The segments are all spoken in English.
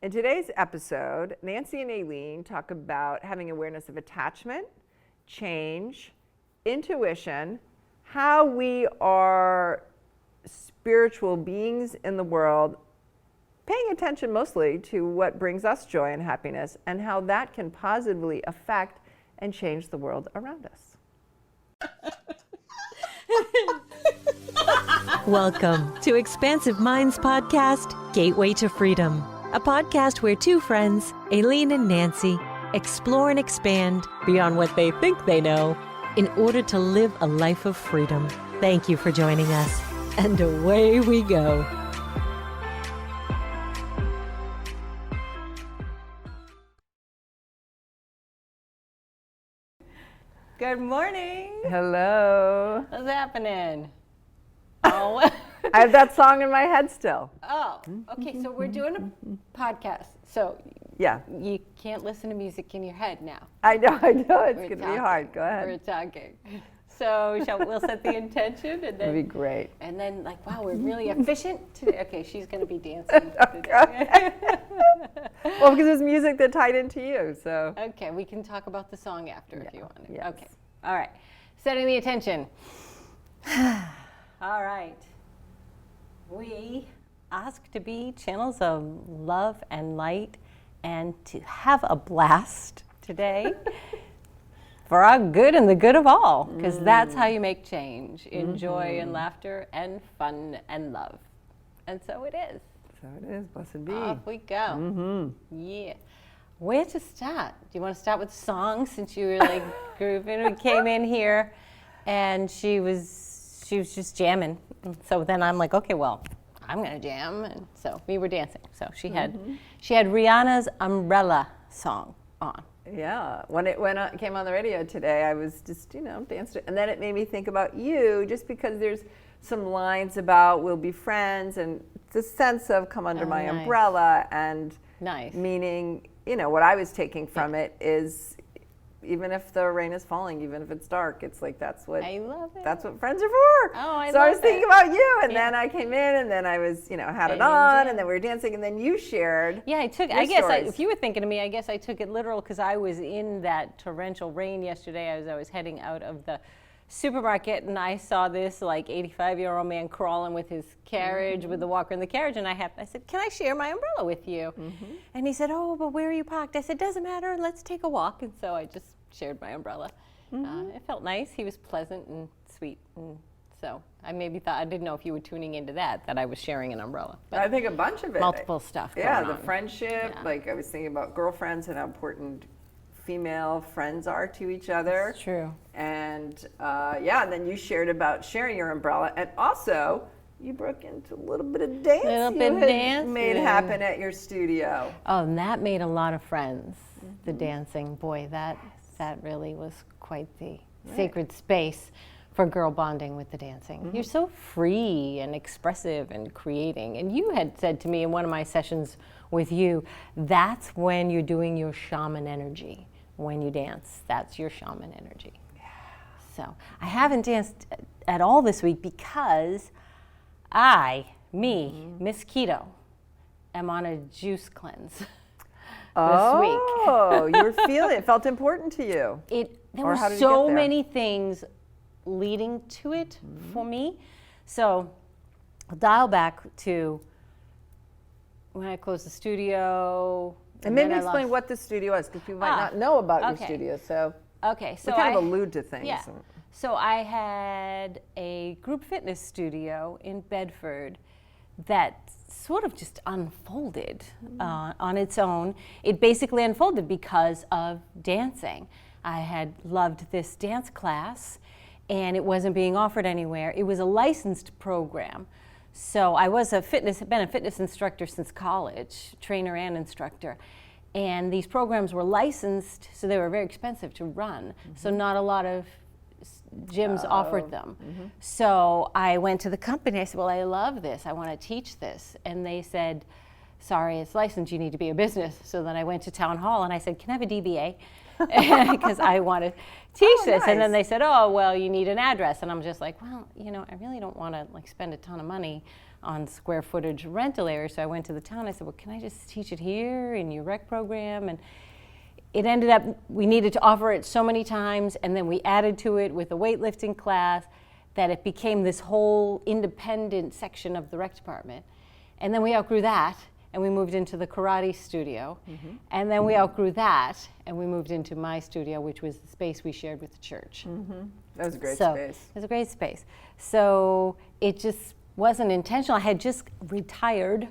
In today's episode, Nancy and Aileen talk about having awareness of attachment, change, intuition, how we are spiritual beings in the world, paying attention mostly to what brings us joy and happiness, and how that can positively affect and change the world around us. Welcome to Expansive Minds Podcast, Gateway to Freedom, a podcast where two friends, Aileen and Nancy, explore and expand beyond what they think they know in order to live a life of freedom. Thank you for joining us, and away we go. Good morning. Hello. What's happening? Oh. I have that song in my head still. Oh, okay. So we're doing a podcast. So Yeah, you can't listen to music in your head now. I know, it's We're going to be talking. hard. Go We're ahet. talking. So we'll set the intention and It'll be then great. wow, we're really efficient today. Okay, she's going to be dancing today. Well, because it's music that tied into you, so. Okay, we can talk about the song after if you want. yes. Okay. All right. Setting the attention. All right. We ask to be channels of love and light and to have a blast today for our good and the good of all, because that's how you make change in joy and laughter and fun and love. And so it is. So it is, blessed be. Off we go. Yeah. Where to start? Do you want to start with songs since you were like grooving? We came in here and she was just jamming. So then I'm like, okay, well, I'm gonna jam, and so we were dancing. So she had Rihanna's Umbrella song on. Yeah, when it came on the radio today, I was just, danced it. And then it made me think about you, just because there's some lines about we'll be friends, and the sense of come under my nice. umbrella, and Nice. meaning, what I was taking from it is, even if the rain is falling, even if it's dark, it's like that's what I love it. that's what friends are for. Oh, I so I was love thinking it. about you, and Yeah. then I came in, and then I was, had it And you on, did. and then we were dancing, and then you shared. Yeah, I your guess stories. if you were thinking of me, I guess I took it literal because I was in that torrential rain yesterday as I was heading out of the supermarket, and I saw this like 85-year-old man crawling with his carriage with the walker in the carriage, and I said, can I share my umbrella with you? And he said, oh, but where are you parked? I said, doesn't matter, let's take a walk. And so I just shared my umbrella. It felt nice. He was pleasant and sweet, and so I didn't know if you were tuning into that I was sharing an umbrella. But I think a bunch of it. multiple stuff Yeah, going the on. friendship. Yeah. Like I was thinking about girlfriends and how important female friends are to each other. It's true. And and then you shared about sharing your umbrella, and also you broke into a little bit of dance. Little bit you of had dancing. made happen at your studio. Oh, and that made a lot of friends, the dancing. Boy, that really was quite the sacred space for girl bonding with the dancing. You're so free and expressive and creating. And you had said to me in one of my sessions with you, that's when you're doing your shaman energy. When you dance, that's your shaman energy. So I haven't danced at all this week because Miss Keto, am on a juice cleanse. Oh, you were feeling it. Felt important to you. There Or were how did you so get there? many things leading to it for me. So I'll dial back to when I closed the studio. And then maybe I explain lost- what the studio is, because people might not know about your studio. So Okay, so we kind I of allude to things. Yeah. So I had a group fitness studio in Bedford that sort of just unfolded on its own. It basically unfolded because of dancing. I had loved this dance class, and it wasn't being offered anywhere. It was a licensed program. So I was been a fitness instructor since college, trainer and instructor. And these programs were licensed, so they were very expensive to run. So not a lot of gyms offered them. So I went to the company. I said, well, I love this. I want to teach this. And they said, sorry, it's licensed. You need to be a business. So then I went to town hall and I said, can I have a DBA? Because I want to teach this. And then nice. they said, oh, well, you need an address. And I'm just like, well, I really don't want to spend a ton of money on square footage rental area. So I went to the town. I said, well, can I just teach it here in your rec program? And it ended up, we needed to offer it so many times, and then we added to it with a weightlifting class that it became this whole independent section of the rec department. And then we outgrew that, and we moved into the karate studio. And then we outgrew that, and we moved into my studio, which was the space we shared with the church. That was a great So space. it was a great space. So it just wasn't intentional. I had just retired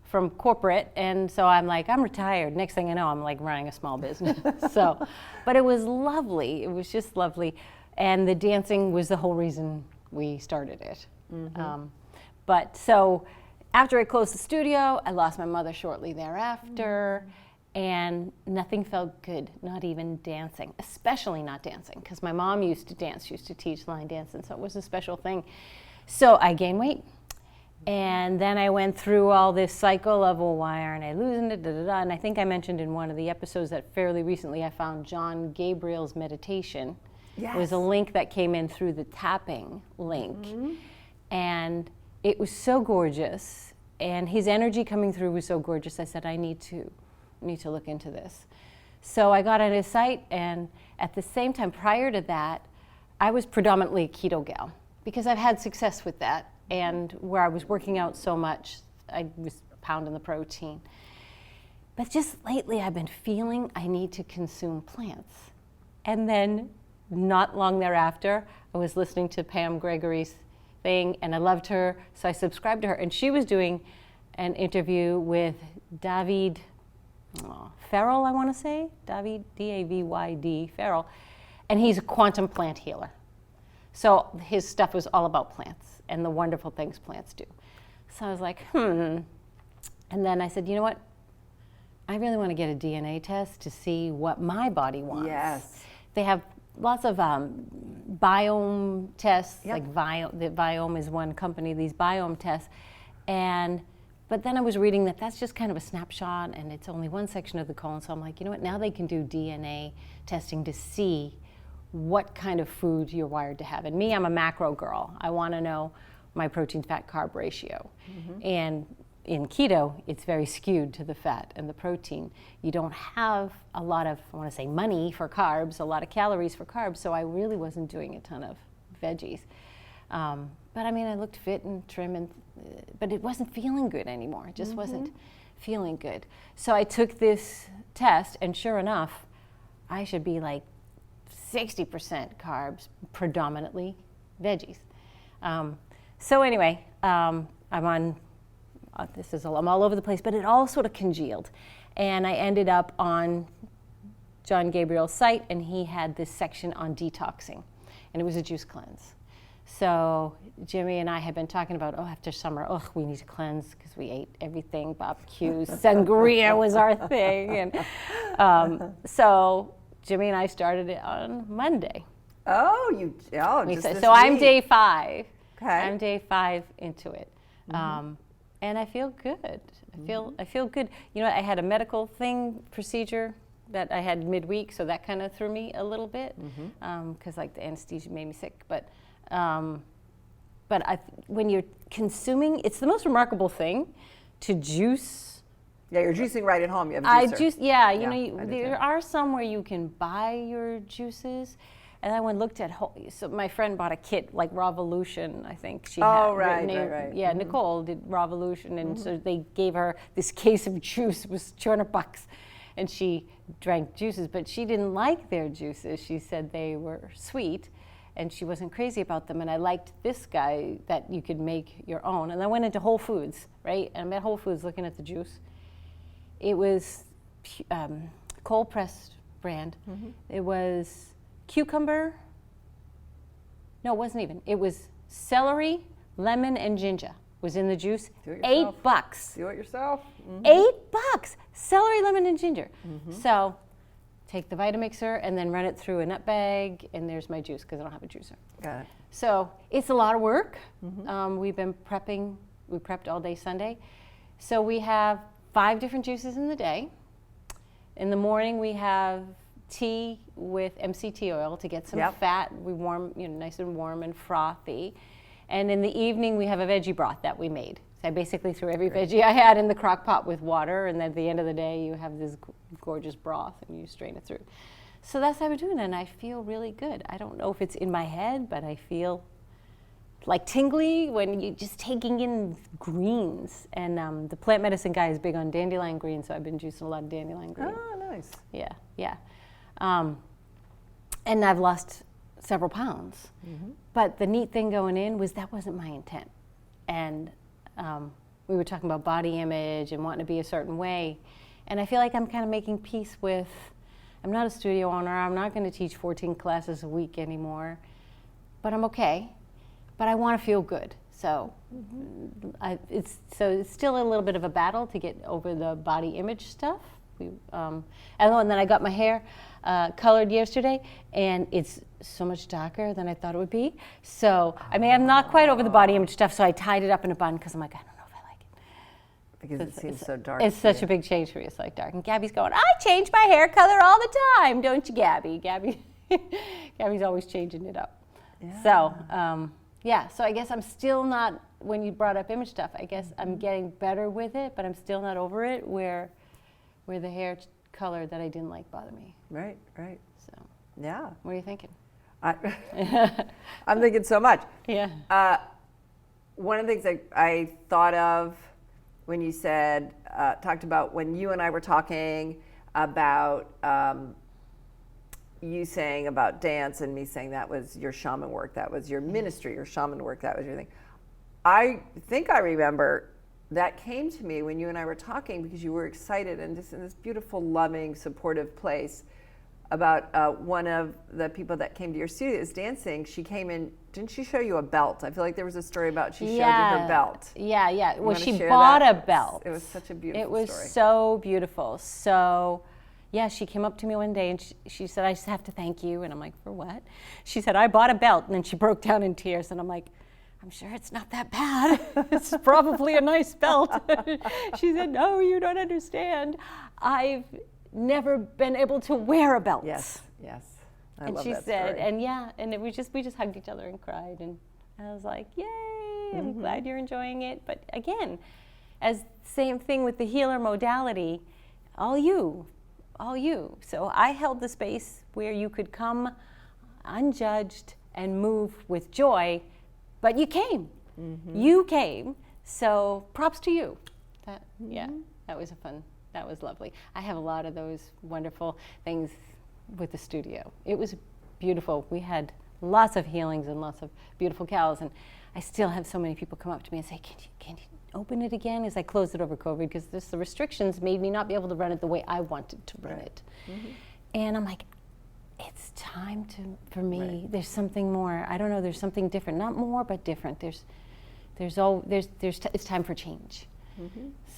from corporate, and so I'm like, I'm retired. Next thing I know, I'm like running a small business. So, but it was lovely. It was just lovely, and the dancing was the whole reason we started it. But so after I closed the studio, I lost my mother shortly thereafter, and nothing felt good, not even dancing, especially not dancing, because my mom used to dance. She used to teach line dance, and so it was a special thing. So I gained weight. And then I went through all this cycle of, well, why aren't I losing it? And I think I mentioned in one of the episodes that fairly recently I found John Gabriel's meditation. Yes. It was a link that came in through the tapping link. And it was so gorgeous. And his energy coming through was so gorgeous. I said, I need to look into this. So I got on his site, and at the same time, prior to that, I was predominantly a keto gal because I've had success with that. And where I was working out so much, I was pounding the protein. But just lately, I've been feeling I need to consume plants. And then not long thereafter, I was listening to Pam Gregory's thing, and I loved her, so I subscribed to her. And she was doing an interview with David Farrell, I want to say, David, D-A-V-Y-D, Farrell, and he's a quantum plant healer. So his stuff was all about plants and the wonderful things plants do. So I was like, And then I said, you know what? I really want to get a DNA test to see what my body wants. Yes. They have lots of biome tests, Yep. like the Biome is one company, these biome tests. But then I was reading that that's just kind of a snapshot, and it's only one section of the colon. So I'm like, you know what? Now they can do DNA testing to see what kind of food you're wired to have. And me, I'm a macro girl. I want to know my protein fat carb ratio. And in keto, it's very skewed to the fat and the protein. You don't have a lot of, I want to say, money for carbs, a lot of calories for carbs, so I really wasn't doing a ton of veggies. But I mean, I looked fit and trim, but it wasn't feeling good anymore. It just wasn't feeling good. So I took this test, and sure enough, I should be like 60% carbs, predominantly veggies. So anyway, I'm on, I'm all over the place, but it all sort of congealed. And I ended up on John Gabriel's site, and he had this section on detoxing, and it was a juice cleanse. So Jimmy and I had been talking about, after summer, we need to cleanse because we ate everything, barbecues, sangria was our thing. And so Jimmy and I started it on Monday. Just this So I'm week. day 5. Okay. I'm day 5 into it. And I feel good. I feel good. You know, I had a medical procedure that I had midweek, so that kind of threw me a little bit because like the anesthesia made me sick. But when you're consuming, it's the most remarkable thing to juice. Yeah, you're juicing right at home. You have a juicer. There are some where you can buy your juices. And I went and looked at, so my friend bought a kit like Ravolution, I think she had. Right. Yeah, Nicole did Ravolution, and so they gave her this case of juice. It was $200, and she drank juices, but she didn't like their juices. She said they were sweet, and she wasn't crazy about them. And I liked this guy that you could make your own. And I went into Whole Foods, right? And I'm at Whole Foods looking at the juice. It was cold pressed brand. It was cucumber. No, it wasn't even. It was celery, lemon, and ginger was in the juice. Do it yourself. $8. Do it yourself. $8. Celery, lemon, and ginger. So take the Vitamixer and then run it through a nut bag, and there's my juice because I don't have a juicer. Got it. So it's a lot of work. We've been prepping. We prepped all day Sunday. So we have 5 different juices in the day. In the morning, we have tea with MCT oil to get some fat. We warm, nice and warm and frothy. And in the evening, we have a veggie broth that we made. So I basically threw every veggie I had in the crock pot with water, and then at the end of the day, you have this gorgeous broth, and you strain it through. So that's how we're doing it, and I feel really good. I don't know if it's in my head, but I feel like tingly when you're just taking in greens. And the plant medicine guy is big on dandelion green, so I've been juicing a lot of dandelion green. Oh, nice. Yeah, yeah. And I've lost several pounds. But the neat thing going in was that wasn't my intent. And we were talking about body image and wanting to be a certain way. And I feel like I'm kind of making peace with, I'm not a studio owner, I'm not going to teach 14 classes a week anymore, but I'm okay. But I want to feel good. So it's still a little bit of a battle to get over the body image stuff. And then I got my hair colored yesterday, and it's so much darker than I thought it would be. So, I mean, I'm not quite over the body image stuff, so I tied it up in a bun because I'm like, I don't know if I like it. Because it seems so dark. It's such a big change for me. It's like dark. And Gabby's going, I change my hair color all the time, don't you, Gabby? Gabby's always changing it up. Yeah. So, yeah, so I guess I'm still not, when you brought up image stuff, I guess I'm getting better with it, but I'm still not over it where the hair color that I didn't like bothered me. Right, right. So, Yeah. what are you thinking? I'm thinking so much. Yeah. One of the things I thought of when you said, talked about when you and I were talking about you saying about dance and me saying that was your shaman work, that was your ministry, your shaman work, that was your thing. I think I remember that came to me when you and I were talking because you were excited and just in this beautiful, loving, supportive place about one of the people that came to your studio is dancing. She came in, didn't she show you a belt? I feel like there was a story about she showed you her belt. Yeah, yeah. Well, she share bought that? a belt. It was such a beautiful It was story. so beautiful. So, yeah, she came up to me one day and she said, I just have to thank you. And I'm like, for what? She said, I bought a belt. And then she broke down in tears. And I'm like, I'm sure it's not that bad. It's probably a nice belt. She said, no, you don't understand. I've never been able to wear a belt. Yes, yes. I And love she that said, story. and yeah, and we just hugged each other and cried. And I was like, yay, I'm glad you're enjoying it. But again, as same thing with the healer modality, all you. So I held the space where you could come unjudged and move with joy, but you came. You came. So props to you. Yeah, that was that was lovely. I have a lot of those wonderful things with the studio. It was beautiful. We had lots of healings and lots of beautiful cows, and I still have so many people come up to me and say, can you open it again? As I closed it over COVID, because the restrictions made me not be able to run it the way I wanted to run it. And I'm like, it's time for me. Right. There's something more. I don't know. There's something different. Not more, but different. It's time for change.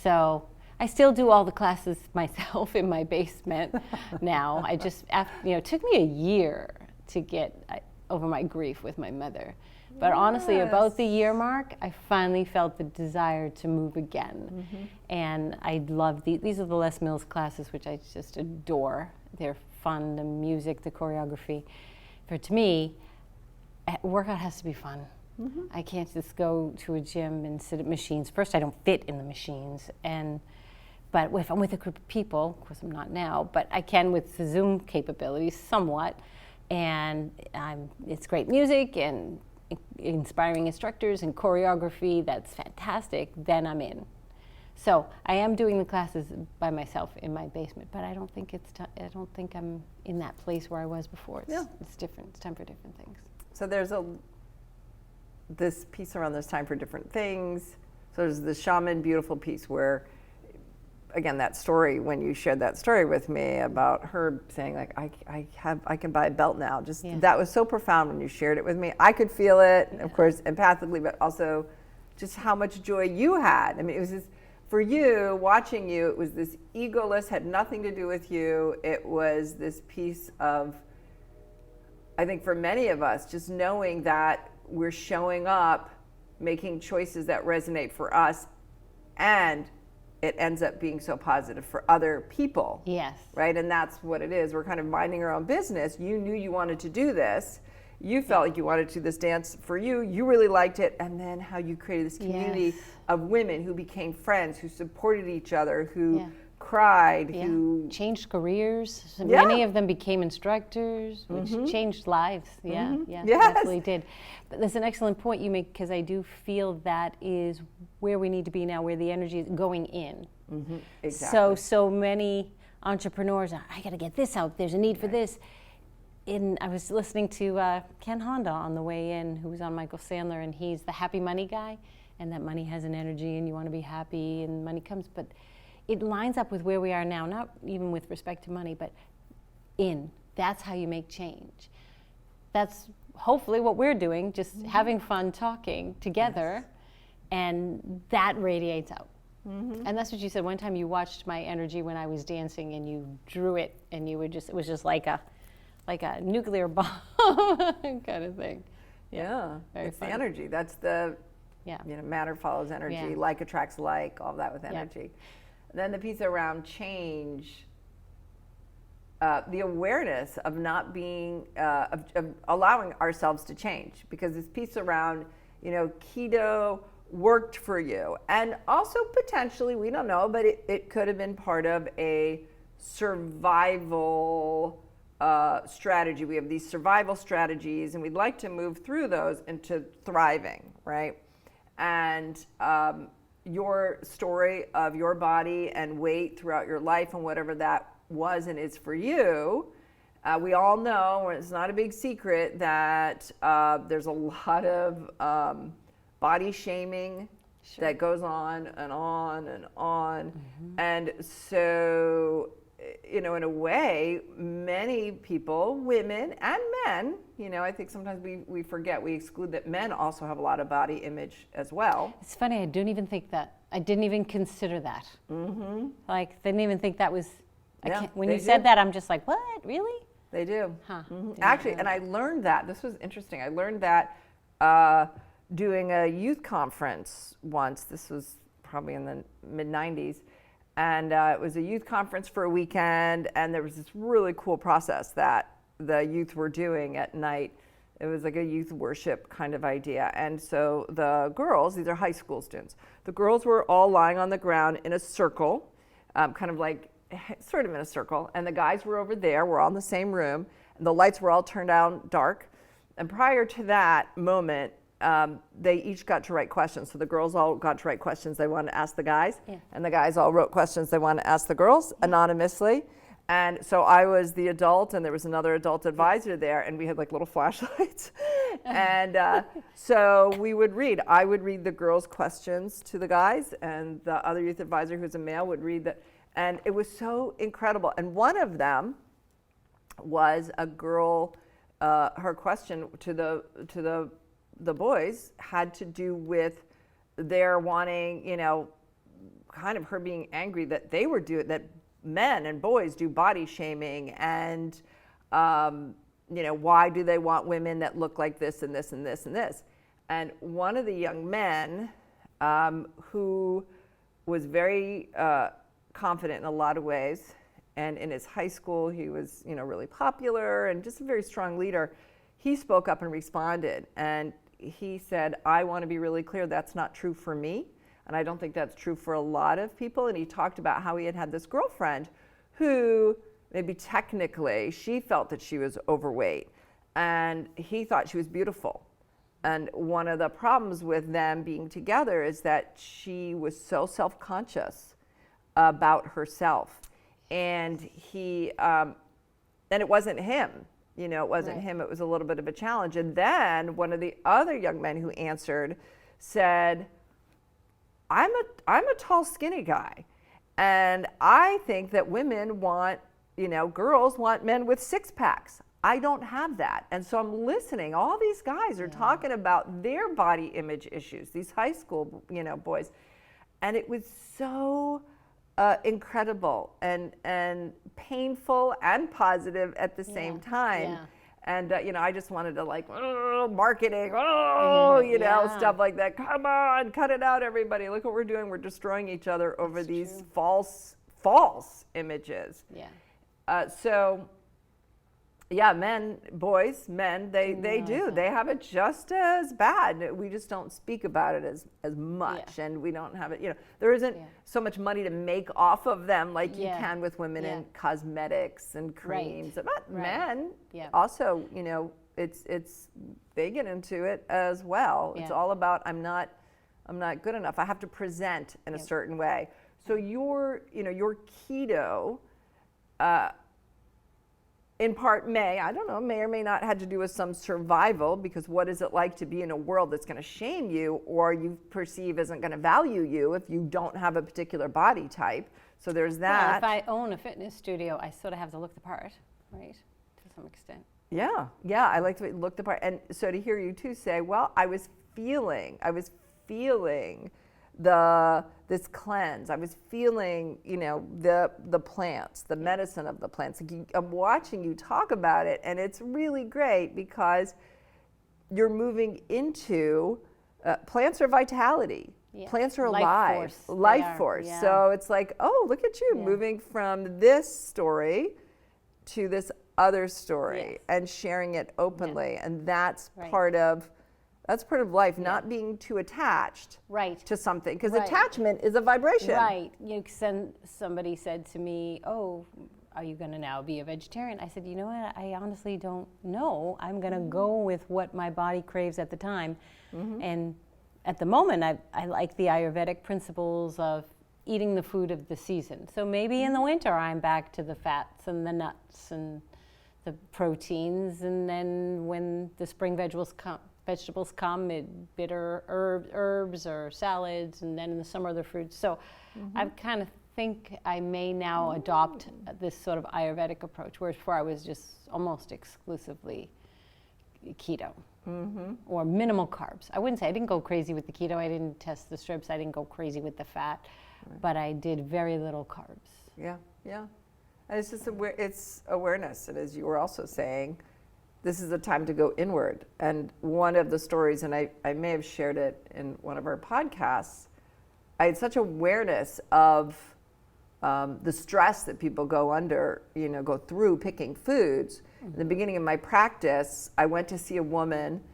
So I still do all the classes myself in my basement now. I just, it took me a year to get over my grief with my mother. But honestly, about the year mark, I finally felt the desire to move again. And I love these are the Les Mills classes, which I just adore. They're fun, the music, the choreography. To me, workout has to be fun. I can't just go to a gym and sit at machines. First, I don't fit in the machines. But if I'm with a group of people, of course I'm not now, but I can with the Zoom capabilities somewhat. And it's great music and inspiring instructors and choreography that's fantastic, then I'm in. So I am doing the classes by myself in my basement, but I don't think I don't think I'm in that place where I was before. It's different. It's time for different things. So there's this piece around this time for different things. So there's the shaman beautiful piece where, again, that story, when you shared that story with me about her saying like, I can buy a belt now. That was so profound when you shared it with me. I could feel it, of course, empathically, but also just how much joy you had. I mean, it was this, for you, watching you, it was this egoless, had nothing to do with you. It was this piece of, I think for many of us, just knowing that we're showing up, making choices that resonate for us, and it ends up being so positive for other people. Yes. Right? And that's what it is. We're kind of minding our own business. You knew you wanted to do this. you felt like you wanted to do this dance for you. You really liked it, and then how you created this community Yes. of women who became friends, who supported each other, who Yeah. cried, Yeah. who Changed careers. So Yeah. Many of them became instructors, which changed lives. Yeah, yeah, Yes. absolutely did. But that's an excellent point you make, because I do feel that is where we need to be now, where the energy is going in. exactly. So many entrepreneurs are, I got to get this out. There's a need for this. I was listening to Ken Honda on the way in, who was on Michael Sandler, and he's the happy money guy, and that money has an energy, and you want to be happy, and money comes. But it lines up with where we are now, not even with respect to money, but that's how you make change. That's hopefully what we're doing, just having fun talking together, and that radiates out. And that's what you said. One time you watched my energy when I was dancing, and you drew it, and it was just like a nuclear bomb kind of thing. Yeah, very it's fun. the energy. That's the Yeah. matter follows energy. Yeah. Like attracts like. All that with energy. Then the piece around change, the awareness of not being, of allowing ourselves to change, because this piece around, keto worked for you, and also potentially, we don't know, but it could have been part of a survival strategy. We have these survival strategies, and we'd like to move through those into thriving, right? And your story of your body and weight throughout your life, and whatever that was and is for you, we all know, and it's not a big secret, that there's a lot of body shaming that goes on and on and on. And so, in a way, many people, women and men, I think sometimes we forget, we exclude that men also have a lot of body image as well. It's funny, I didn't even think that. I didn't even consider that. Like, didn't even think that was, when you said that, I'm just like, what, really? They do. Huh. Actually, and I learned that, this was interesting, I learned that doing a youth conference once. This was probably in the mid-90s. And it was a youth conference for a weekend, and there was this really cool process that the youth were doing at night. It was like a youth worship kind of idea. And so the girls, these are high school students, the girls were all lying on the ground in a circle, kind of like, sort of in a circle, and the guys were over there, we're all in the same room, and the lights were all turned down dark. And prior to that moment, they each got to write questions. So the girls all got to write questions they wanted to ask the guys, and the guys all wrote questions they wanted to ask the girls anonymously. And so I was the adult, and there was another adult advisor there, and we had like little flashlights. And so we would read. I would read the girls' questions to the guys, and the other youth advisor, who's a male, would read that. And it was so incredible. And one of them was a girl. Her question to the boys had to do with their wanting, kind of her being angry that they were that men and boys do body shaming, and why do they want women that look like this and this and this and this? And one of the young men, who was very confident in a lot of ways, and in his high school he was really popular and just a very strong leader, he spoke up and responded, and he said, I want to be really clear, that's not true for me, and I don't think that's true for a lot of people. And he talked about how he had this girlfriend who, maybe technically, she felt that she was overweight, and he thought she was beautiful. And one of the problems with them being together is that she was so self-conscious about herself, and he, and it wasn't him. It wasn't him, it was a little bit of a challenge. And then one of the other young men who answered said, I'm a tall, skinny guy, and I think that women want, girls want men with six packs. I don't have that. And so I'm listening, all these guys are talking about their body image issues, these high school, boys. And it was so incredible and painful and positive at the same time. Yeah. And I just wanted to marketing, stuff like that. Come on, cut it out, everybody. Look what we're doing. We're destroying each other over these false images. Yeah. So Yeah, men, boys, men, they do. They have it just as bad. We just don't speak about it as much, and we don't have it. There isn't so much money to make off of them like you can with women in cosmetics and creams. But men also, it's they get into it as well. It's all about I'm not good enough. I have to present in a certain way. So your keto. In part may or may not had to do with some survival, because what is it like to be in a world that's going to shame you or you perceive isn't going to value you if you don't have a particular body type? So there's that. Well, if I own a fitness studio, I sort of have to look the part, right? To some extent. Yeah, I like to look the part. And so to hear you too say, well, I was feeling this cleanse. I was feeling, the plants, the medicine of the plants. I'm watching you talk about it, and it's really great because you're moving into plants are vitality. Yeah. Plants are alive, life force. Yeah. So it's like, oh, look at you moving from this story to this other story and sharing it openly, and that's part of. That's part of life, not being too attached to something, because attachment is a vibration. Right. Somebody said to me, oh, are you going to now be a vegetarian? I said, you know what, I honestly don't know. I'm going to go with what my body craves at the time. And at the moment, I like the Ayurvedic principles of eating the food of the season. So maybe in the winter, I'm back to the fats and the nuts and the proteins. And then when the spring vegetables come, bitter herbs or salads, and then in the summer the fruits. So I kind of think I may now adopt this sort of Ayurvedic approach, whereas before I was just almost exclusively keto or minimal carbs. I wouldn't say I didn't go crazy with the keto. I didn't test the strips. I didn't go crazy with the fat, but I did very little carbs. Yeah. And it's just it's awareness, and as you were also saying, this is a time to go inward. And one of the stories, and I may have shared it in one of our podcasts, I had such awareness of the stress that people go through picking foods. In the beginning of my practice, I went to see a woman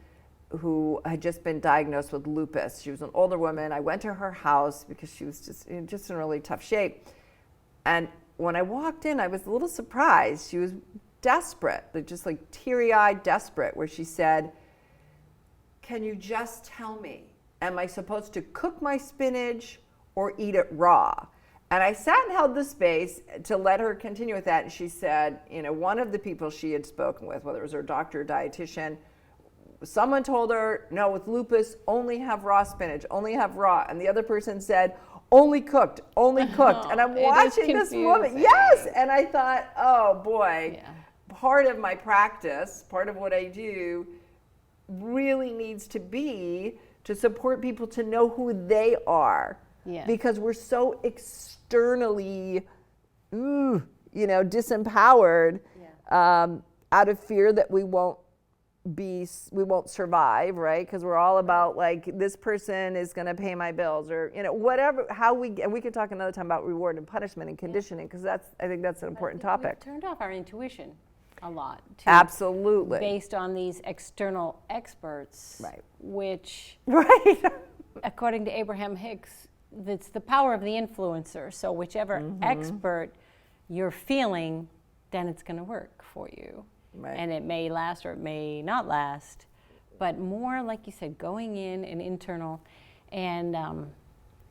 who had just been diagnosed with lupus. She was an older woman. I went to her house because she was just in really tough shape. And when I walked in, I was a little surprised. She was desperate, just like teary-eyed desperate, where she said, can you just tell me, am I supposed to cook my spinach or eat it raw? And I sat and held the space to let her continue with that. And she said, one of the people she had spoken with, whether it was her doctor or dietitian, someone told her, no, with lupus, only have raw spinach, only have raw. And the other person said, only cooked. And I'm watching this woman. Yes. And I thought, oh boy. Yeah. Part of my practice, part of what I do really needs to be to support people to know who they are. Yeah. Because we're so externally, disempowered out of fear that we won't survive, right? Because we're all about like, this person is going to pay my bills, or whatever. And we could talk another time about reward and punishment and conditioning, because I think that's an important topic. We've turned off our intuition a lot too, absolutely, based on these external experts, which according to Abraham Hicks, it's the power of the influencer. So whichever expert you're feeling, then it's going to work for you, and it may last or it may not last, but more like you said, going in and internal. And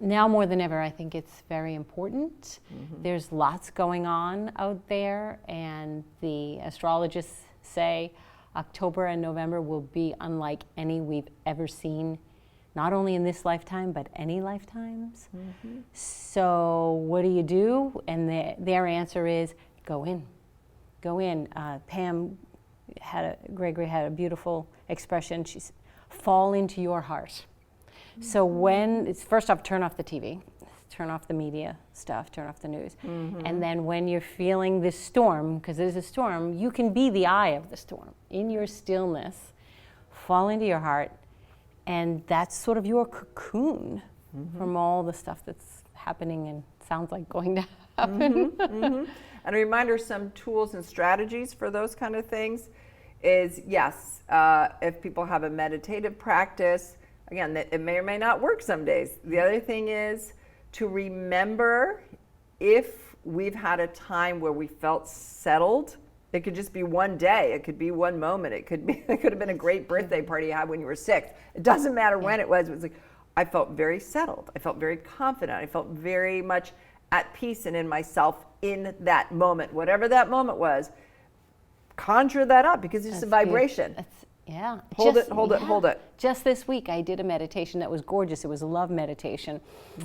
now more than ever, I think it's very important. There's lots going on out there, and the astrologists say October and November will be unlike any we've ever seen, not only in this lifetime, but any lifetimes. So what do? And their answer is go in. Pam Gregory had a beautiful expression. She's fall into your heart. So when it's first off, turn off the TV, turn off the media stuff, turn off the news. And then when you're feeling this storm, because there's a storm, you can be the eye of the storm. In your stillness, fall into your heart, and that's sort of your cocoon from all the stuff that's happening in sounds like going to happen. And a reminder, some tools and strategies for those kind of things is, yes, if people have a meditative practice, again, it may or may not work some days. The other thing is to remember if we've had a time where we felt settled. It could just be one day. It could be one moment. It could have been a great birthday party you had when you were 6. It doesn't matter when it was. It was like, I felt very settled. I felt very confident. I felt very much at peace and in myself in that moment. Whatever that moment was, conjure that up because it's a vibration. Yeah. Hold it. Just this week, I did a meditation that was gorgeous. It was a love meditation.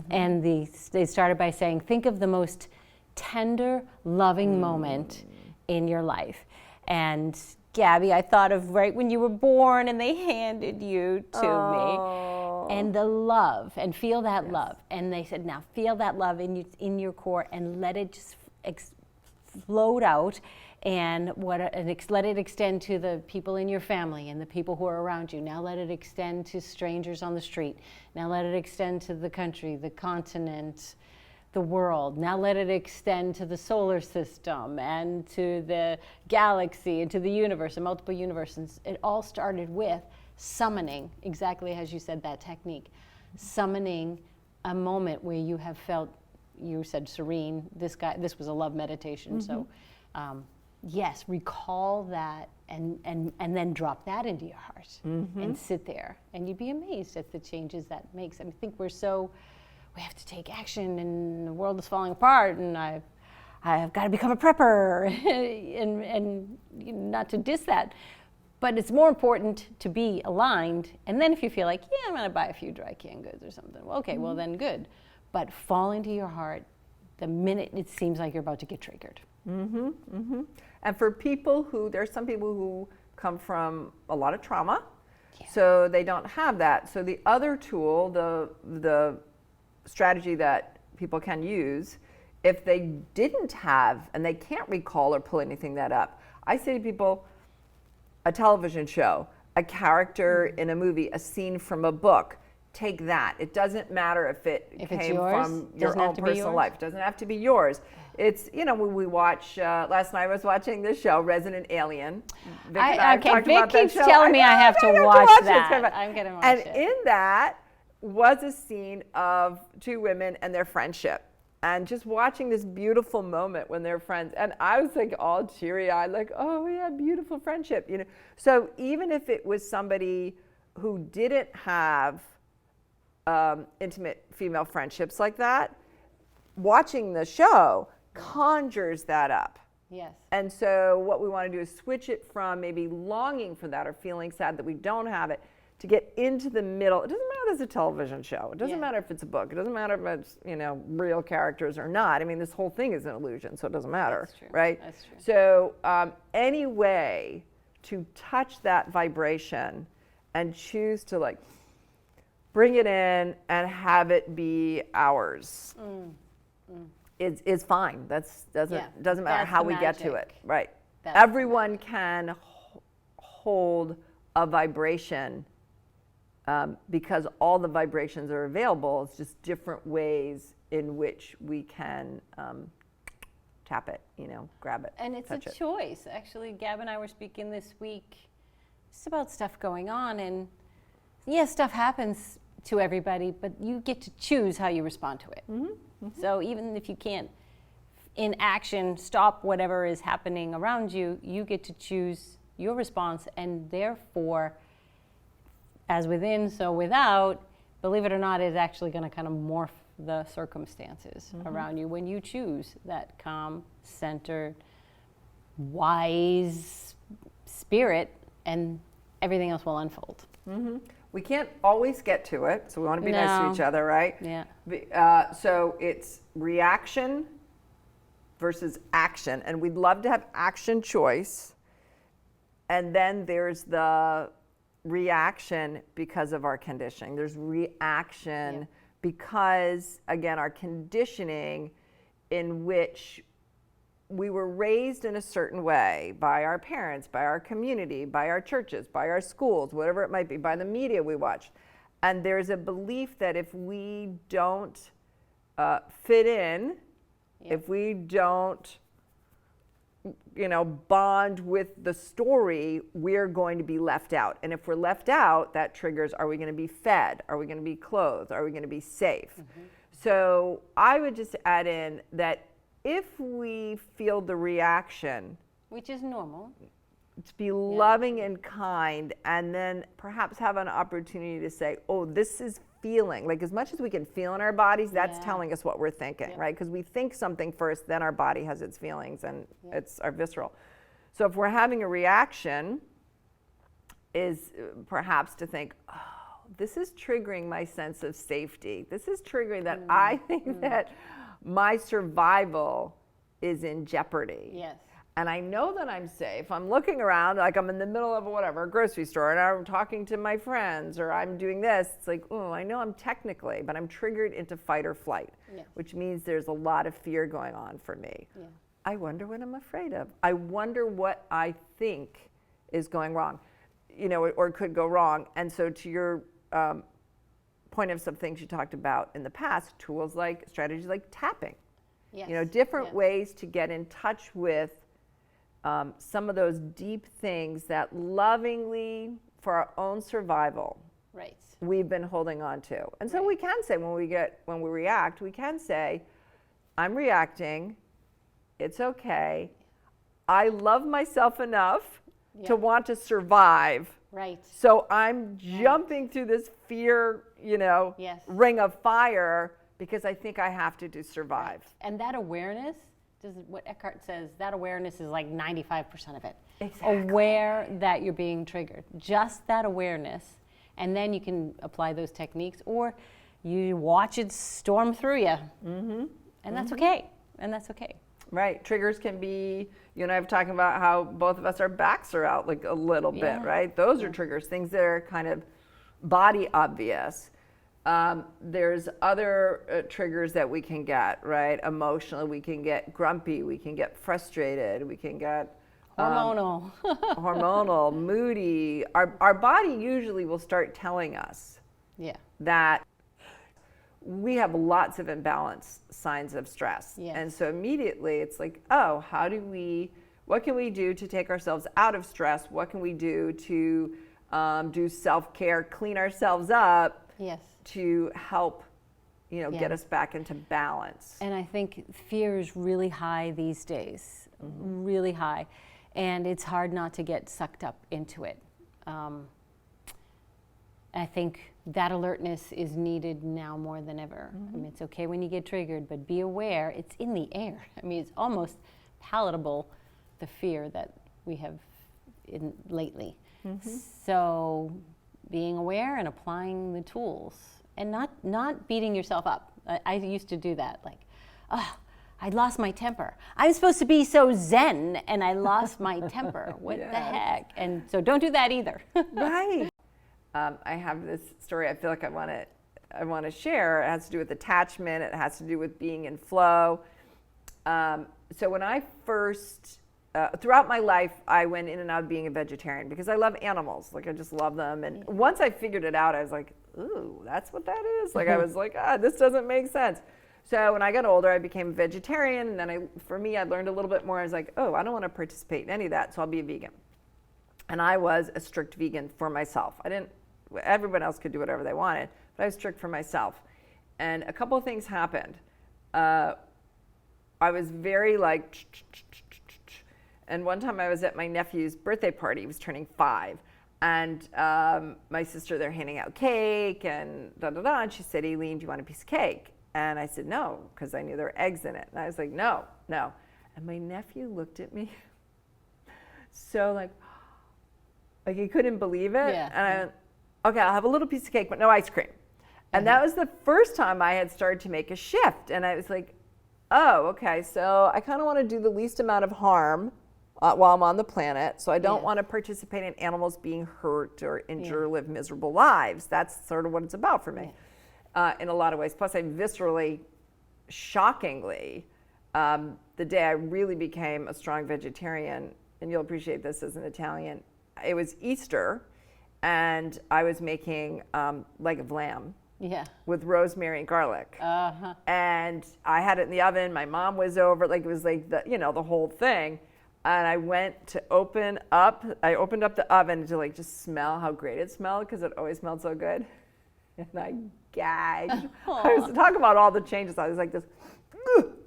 And they started by saying, think of the most tender, loving moment in your life. And Gabby, I thought of right when you were born and they handed you to me. And the love, and feel that love. And they said, now feel that love in your core and let it just float out. And let it extend to the people in your family and the people who are around you. Now let it extend to strangers on the street. Now let it extend to the country, the continent, the world. Now let it extend to the solar system and to the galaxy and to the universe and multiple universes. It all started with summoning, exactly as you said, that technique. Summoning a moment where you have felt, you said serene, this was a love meditation. So yes, recall that and then drop that into your heart and sit there. And you'd be amazed at the changes that makes. I think we have to take action and the world is falling apart and I have got to become a prepper and not to diss that. But it's more important to be aligned. And then if you feel like, yeah, I'm going to buy a few dry canned goods or something. Well, okay, well then good. But fall into your heart the minute it seems like you're about to get triggered. And for people there's some people who come from a lot of trauma, so they don't have that. So the other tool, the strategy that people can use, if they didn't have and they can't recall or pull anything that up, I say to people, a television show, a character in a movie, a scene from a book, take that. It doesn't matter if it came from your own personal life. It doesn't have to be yours. It's, when we watch, last night I was watching this show, Resident Alien. Vic keeps telling me I have to watch that. I'm going to watch it. And in that was a scene of 2 women and their friendship. And just watching this beautiful moment when they're friends. And I was like all teary-eyed, like, oh yeah, beautiful friendship. So even if it was somebody who didn't have intimate female friendships like that, watching the show conjures that up. Yes. And so what we want to do is switch it from maybe longing for that or feeling sad that we don't have it to get into the middle. It doesn't matter if it's a television show. It doesn't matter if it's a book. It doesn't matter if it's, real characters or not. I mean, this whole thing is an illusion, so it doesn't matter. That's true. Right? That's true. So any way to touch that vibration and choose to bring it in and have it be ours is fine. Doesn't matter how we get to it. Right. Everyone can hold a vibration because all the vibrations are available. It's just different ways in which we can tap it, grab it. And it's a choice. Actually, Gab and I were speaking this week just about stuff going on. And yes, stuff happens to everybody, but you get to choose how you respond to it. So even if you can't, in action, stop whatever is happening around you, you get to choose your response. And therefore, as within, so without, believe it or not, is actually going to kind of morph the circumstances around you when you choose that calm, centered, wise spirit, and everything else will unfold. We can't always get to it, so we want to be nice to each other, right? Yeah. So it's reaction versus action, and we'd love to have action choice, and then there's the reaction because of our conditioning. There's reaction because, again, our conditioning in which we were raised in a certain way by our parents, by our community, by our churches, by our schools, whatever it might be, by the media we watch. And there's a belief that if we don't fit in, Yeah. if we don't, bond with the story, we're going to be left out. And if we're left out, that triggers, are we going to be fed? Are we going to be clothed? Are we going to be safe? So I would just add in that if we feel the reaction, Which is normal. to be loving and kind, and then perhaps have an opportunity to say, oh, this is feeling. Like, as much as we can feel in our bodies, that's Yeah. telling us what we're thinking, Yep. right? Because we think something first, then our body has its feelings, and it's our visceral. So if we're having a reaction, is perhaps to think, oh, this is triggering my sense of safety. This is triggering that I think that my survival is in jeopardy. Yes. And I know that I'm safe. I'm looking around like I'm in the middle of a grocery store, and I'm talking to my friends, or I'm doing this. It's like, oh, I know I'm technically, but I'm triggered into fight or flight, Yes. which means there's a lot of fear going on for me. Yeah. I wonder what I'm afraid of. I wonder what I think is going wrong, or could go wrong. And so to your point of some things you talked about in the past, strategies like tapping, Yes. different Yes. ways to get in touch with some of those deep things that lovingly, for our own survival, Right. we've been holding on to. And so we can say, when we react, we can say, I'm reacting, it's okay. I love myself enough to want to survive. Right. So I'm jumping through this fear, Yes. ring of fire, because I think I have to survive. And that awareness, this is what Eckhart says, that awareness is like 95% of it. Exactly. Aware that you're being triggered. Just that awareness. And then you can apply those techniques, or you watch it storm through you. Mm-hmm. And that's okay. And that's okay. Right. Triggers can be, you and I have talking about how both of us, our backs are out like a little bit, right? Those are triggers, things that are kind of body obvious. There's other triggers that we can get, right? Emotionally, we can get grumpy, we can get frustrated, we can get Hormonal. hormonal, moody. Our body usually will start telling us Yeah. that we have lots of imbalance signs of stress. Yes. And so immediately it's like, oh, what can we do to take ourselves out of stress? What can we do to do self-care, clean ourselves up Yes. to help, get us back into balance? And I think fear is really high these days, really high. And it's hard not to get sucked up into it. I think that alertness is needed now more than ever. I mean, it's okay when you get triggered, but be aware, it's in the air. I mean, it's almost palatable, the fear that we have lately. So being aware and applying the tools, and not beating yourself up. I used to do that, like, oh, I lost my temper. I'm supposed to be so zen, and I lost my temper. What the heck? And so don't do that either. Right. I have this story I feel like I want to share. It has to do with attachment. It has to do with being in flow. So when I first, throughout my life, I went in and out of being a vegetarian because I love animals. Like, I just love them. And once I figured it out, I was like, ooh, that's what that is? Like, I was like, this doesn't make sense. So when I got older, I became a vegetarian. And then I learned a little bit more. I was like, oh, I don't want to participate in any of that, so I'll be a vegan. And I was a strict vegan for myself. Everyone else could do whatever they wanted, but I was strict for myself. And a couple of things happened. I was very like, and one time I was at my nephew's birthday party. He was turning 5. And my sister, they're handing out cake and da-da-da. And she said, Aileen, do you want a piece of cake? And I said, no, because I knew there were eggs in it. And I was like, no. And my nephew looked at me so like he couldn't believe it. Yeah. And I went, okay, I'll have a little piece of cake, but no ice cream. And that was the first time I had started to make a shift. And I was like, oh, okay, so I kind of want to do the least amount of harm while I'm on the planet. So I don't want to participate in animals being hurt or injured or live miserable lives. That's sort of what it's about for me in a lot of ways. Plus, I viscerally, shockingly, the day I really became a strong vegetarian, and you'll appreciate this as an Italian, it was Easter, and I was making leg of lamb Yeah. with rosemary and garlic. Uh-huh. And I had it in the oven. My mom was over. Like, it was like the, the whole thing. And I went to opened up the oven to like just smell how great it smelled, because it always smelled so good. And I gagged. I was talking about all the changes. I was like this.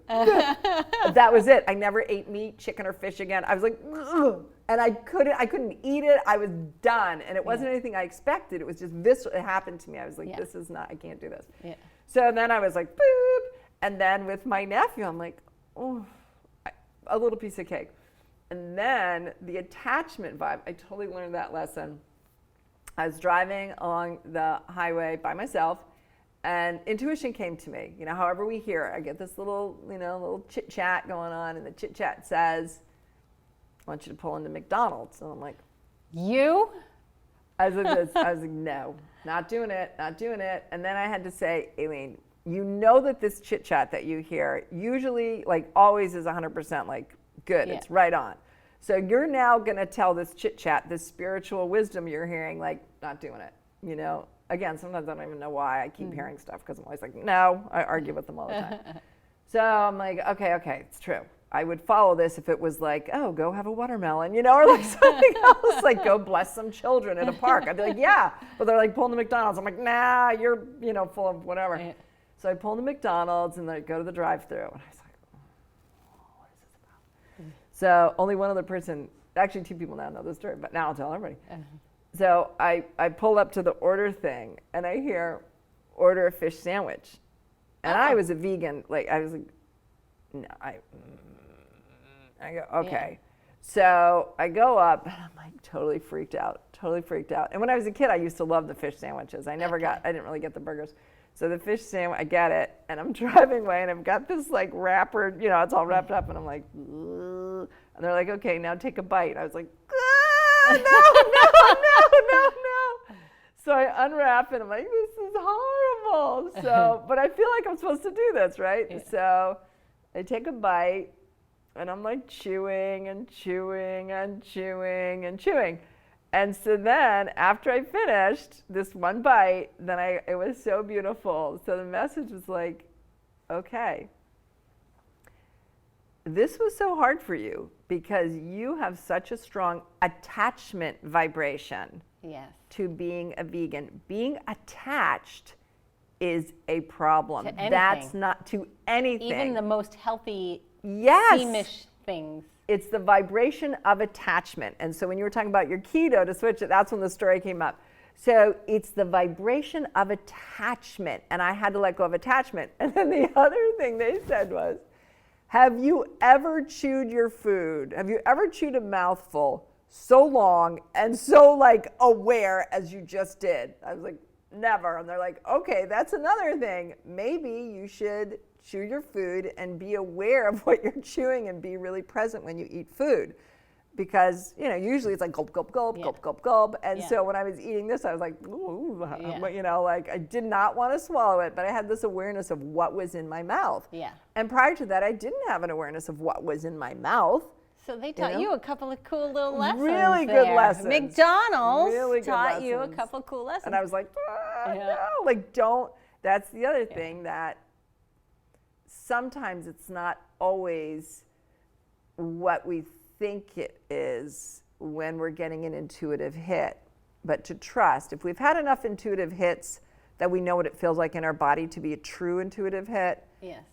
That was it. I never ate meat, chicken, or fish again. I was like, ugh. And I couldn't eat it. I was done. And it wasn't anything I expected. It was just visceral. It happened to me. I was like, this is not, I can't do this. Yeah. So then I was like, boop. And then with my nephew, I'm like, oh, a little piece of cake. And then the attachment vibe, I totally learned that lesson. I was driving along the highway by myself, and intuition came to me. However we hear it, I get this little chit chat going on, and the chit chat says, I want you to pull into McDonald's. And I'm like, You? I was like, no, not doing it. And then I had to say, Aileen, that this chit chat that you hear usually, like, always is 100% like good. Yeah. It's right on. So you're now going to tell this chit chat, this spiritual wisdom you're hearing, like, not doing it. Again, sometimes I don't even know why I keep hearing stuff, because I'm always like, no. I argue with them all the time. So I'm like, okay, it's true. I would follow this if it was like, oh, go have a watermelon, or like something else, like go bless some children at a park. I'd be like, yeah. But they're like pulling the McDonald's. I'm like, nah, you're, full of whatever. Yeah. So I pull the McDonald's and I go to the drive-thru. And I was like, what is this about? So only one other person, actually 2 people now know this story, but now I'll tell everybody. So I pull up to the order thing, and I hear, order a fish sandwich. And I was a vegan. Like, I was like, no, I go, okay. Yeah. So I go up, and I'm like totally freaked out. And when I was a kid, I used to love the fish sandwiches. I didn't really get the burgers. So the fish sandwich, I get it, and I'm driving away, and I've got this like wrapper, it's all wrapped up, and I'm like, ugh. And they're like, okay, now take a bite. I was like, no. So I unwrap it. I'm like, this is horrible. So, but I feel like I'm supposed to do this, right? Yeah. So I take a bite, and I'm like chewing. And so then after I finished this one bite, it was so beautiful. So the message was like, okay, this was so hard for you because you have such a strong attachment vibration to being a vegan. Being attached is a problem. To anything. That's not to anything. Even the most healthy, yes, seamish things. It's the vibration of attachment. And so when you were talking about your keto to switch it, that's when the story came up. So it's the vibration of attachment. And I had to let go of attachment. And then the other thing they said was, have you ever chewed your food? Have you ever chewed a mouthful so long and so like aware as you just did? I was like, never. And they're like, okay, that's another thing. Maybe you should chew your food and be aware of what you're chewing and be really present when you eat food. Because, usually it's like gulp, gulp, gulp, gulp, gulp, gulp. And so when I was eating this, I was like, ooh, like I did not want to swallow it, but I had this awareness of what was in my mouth. Yeah. And prior to that, I didn't have an awareness of what was in my mouth. So they taught you a couple of cool little lessons. Really good lessons. McDonald's really taught you a couple cool lessons. And I was like, no, like don't. That's the other thing, that sometimes it's not always what we think it is when we're getting an intuitive hit, but to trust. If we've had enough intuitive hits that we know what it feels like in our body to be a true intuitive hit,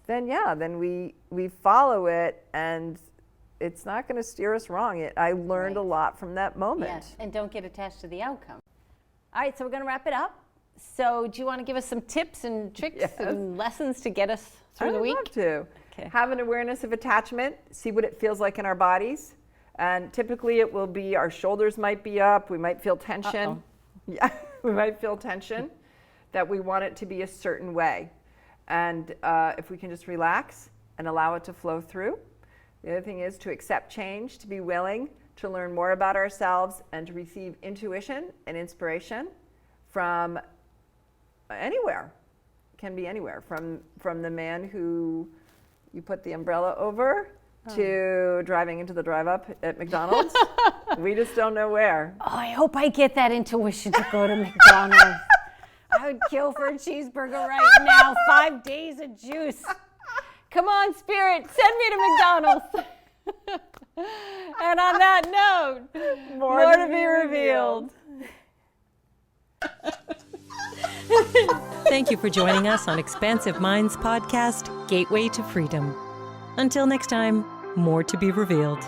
then we follow it, and it's not going to steer us wrong. I learned a lot from that moment. Yes, and don't get attached to the outcome. All right, so we're going to wrap it up. So do you want to give us some tips and tricks and lessons to get us through the week? I'd love to. Okay. Have an awareness of attachment. See what it feels like in our bodies. And typically it will be our shoulders might be up. We might feel tension. Uh-oh. Yeah, we might feel tension that we want it to be a certain way. And if we can just relax and allow it to flow through. The other thing is to accept change, to be willing to learn more about ourselves and to receive intuition and inspiration from anywhere. Can be anywhere, from the man who you put the umbrella over to driving into the drive-up at McDonald's. We just don't know where. Oh, I hope I get that intuition to go to McDonald's. I I would kill for a cheeseburger right now. 5 days of juice. Come on, Spirit, send me to McDonald's. And on that note, more to be revealed. Thank you for joining us on Expansive Minds podcast, Gateway to Freedom. Until next time, more to be revealed.